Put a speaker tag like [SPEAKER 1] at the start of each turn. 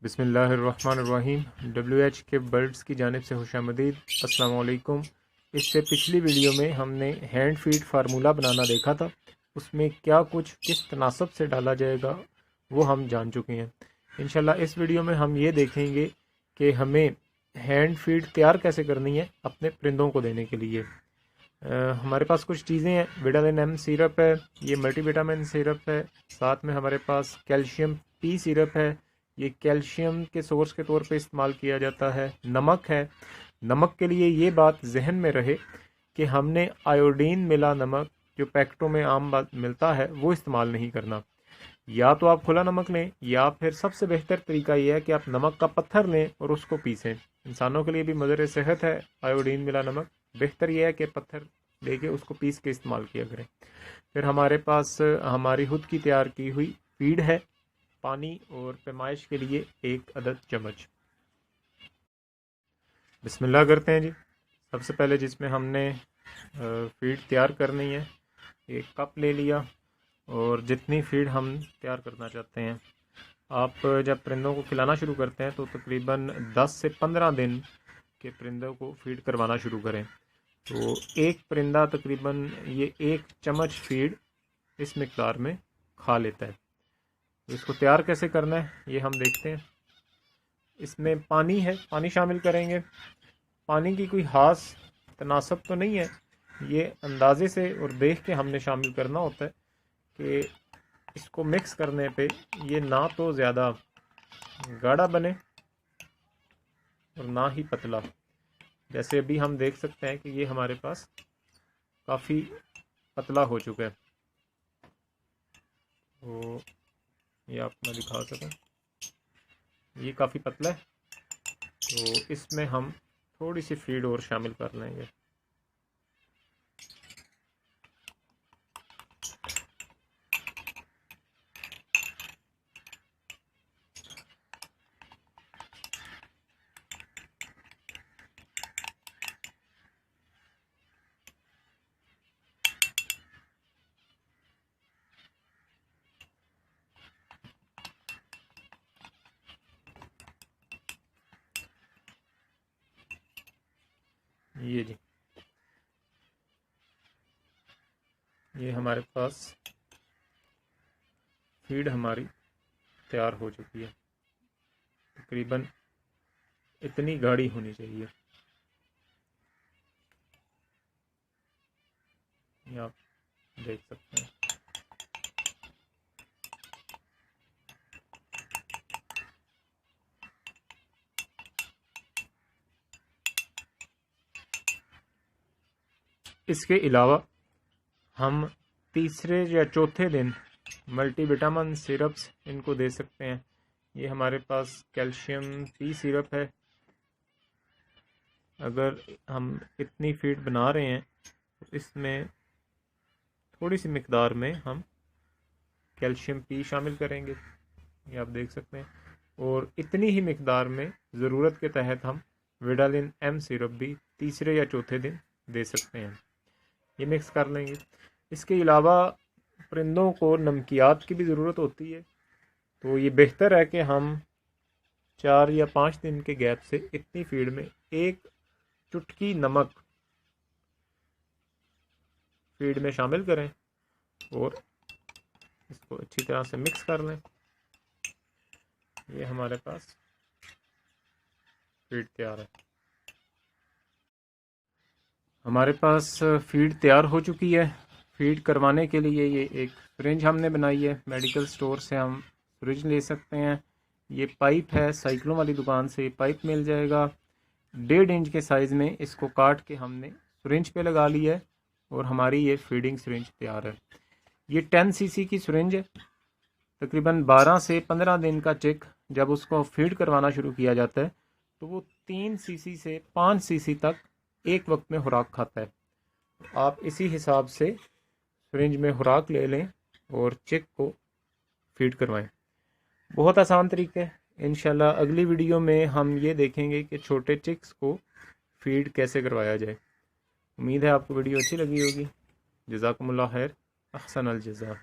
[SPEAKER 1] बिस्मिल्लाहिर्रहमानिर्रहीम। WH के birds की जानिब से खुशामदीद। अस्सलाम वालेकुम। इससे पिछली वीडियो में हमने हैंड फीड फार्मूला बनाना देखा था। उसमें क्या कुछ किस तनासब से डाला जाएगा वो हम जान चुके हैं। इंशाल्लाह इस वीडियो में हम ये देखेंगे कि हमें हैंड फीड तैयार कैसे करनी है अपने परिंदों को देने के लिए। हमारे पास कुछ चीज़ें हैं। विटामिन एम सिरप है, ये मल्टीविटामिन सिरप है। साथ में हमारे पास कैल्शियम पी सिरप है, ये कैल्शियम के सोर्स के तौर पे इस्तेमाल किया जाता है। नमक है। नमक के लिए ये बात जहन में रहे कि हमने आयोडीन मिला नमक जो पैकेटों में आम बात मिलता है वो इस्तेमाल नहीं करना। या तो आप खुला नमक लें या फिर सबसे बेहतर तरीका यह है कि आप नमक का पत्थर लें और उसको पीसें। इंसानों के लिए भी मुज़र सेहत है आयोडीन मिला नमक। बेहतर यह है कि पत्थर लेके उसको पीस के इस्तेमाल किया करें। फिर हमारे पास हमारी खुद की तैयार की हुई फीड है, पानी और पैमाइश के लिए 1 अदद चम्मच। बिस्मिल्लाह करते हैं जी। सबसे पहले जिसमें हमने फीड तैयार करनी है, 1 कप ले लिया और जितनी फीड हम तैयार करना चाहते हैं। आप जब परिंदों को खिलाना शुरू करते हैं तो तकरीबन 10 से 15 दिन के परिंदों को फीड करवाना शुरू करें। तो एक परिंदा तकरीबन ये 1 चम्मच फीड इस मिक़दार में खा लेता है। तो इसको तैयार कैसे करना है ये हम देखते हैं। इसमें पानी है, पानी शामिल करेंगे। पानी की कोई ख़ास तनासब तो नहीं है, ये अंदाज़े से और देख के हमने शामिल करना होता है कि इसको मिक्स करने पे ये ना तो ज़्यादा गाढ़ा बने और ना ही पतला। जैसे अभी हम देख सकते हैं कि ये हमारे पास काफ़ी पतला हो चुका है। तो ये आपको मैं दिखा सकूं, ये काफ़ी पतला है। तो इसमें हम थोड़ी सी फीड और शामिल कर लेंगे। ये जी, ये हमारे पास फीड हमारी तैयार हो चुकी है। तकरीबन इतनी गाढ़ी होनी चाहिए। ये आप देख सकते हैं। इसके अलावा हम तीसरे या चौथे दिन मल्टीविटामिन सिरप्स इनको दे सकते हैं। ये हमारे पास कैल्शियम पी सिरप है। अगर हम इतनी फीड बना रहे हैं तो इसमें थोड़ी सी मिकदार में हम कैल्शियम पी शामिल करेंगे, ये आप देख सकते हैं। और इतनी ही मिकदार में ज़रूरत के तहत हम विटामिन एम सिरप भी तीसरे या चौथे दिन दे सकते हैं। ये मिक्स कर लेंगे। इसके अलावा परिंदों को नमकियात की भी ज़रूरत होती है, तो ये बेहतर है कि हम 4 या 5 दिन के गैप से इतनी फीड में 1 चुटकी नमक फीड में शामिल करें और इसको अच्छी तरह से मिक्स कर लें। ये हमारे पास फीड तैयार है। हमारे पास फीड तैयार हो चुकी है। फीड करवाने के लिए ये एक सिरिंज हमने बनाई है। मेडिकल स्टोर से हम सिरिंज ले सकते हैं। ये पाइप है, साइकिलों वाली दुकान से पाइप मिल जाएगा। 1.5 इंच के साइज़ में इसको काट के हमने सिरिंज पे लगा लिया है और हमारी ये फीडिंग सिरिंज तैयार है। ये 10 सीसी की सिरिंज है। तकरीबन 12 से 15 दिन का चिक जब उसको फीड करवाना शुरू किया जाता है तो वो 3 सीसी से 5 सीसी तक एक वक्त में खुराक खाता है। तो आप इसी हिसाब से सिरिंज में खुराक ले लें और चिक को फीड करवाएं। बहुत आसान तरीका है। इंशाल्लाह अगली वीडियो में हम ये देखेंगे कि छोटे चिक्स को फीड कैसे करवाया जाए। उम्मीद है आपको वीडियो अच्छी लगी होगी। जज़ाकुमुल्लाह खैर, अहसन अल जज़ा।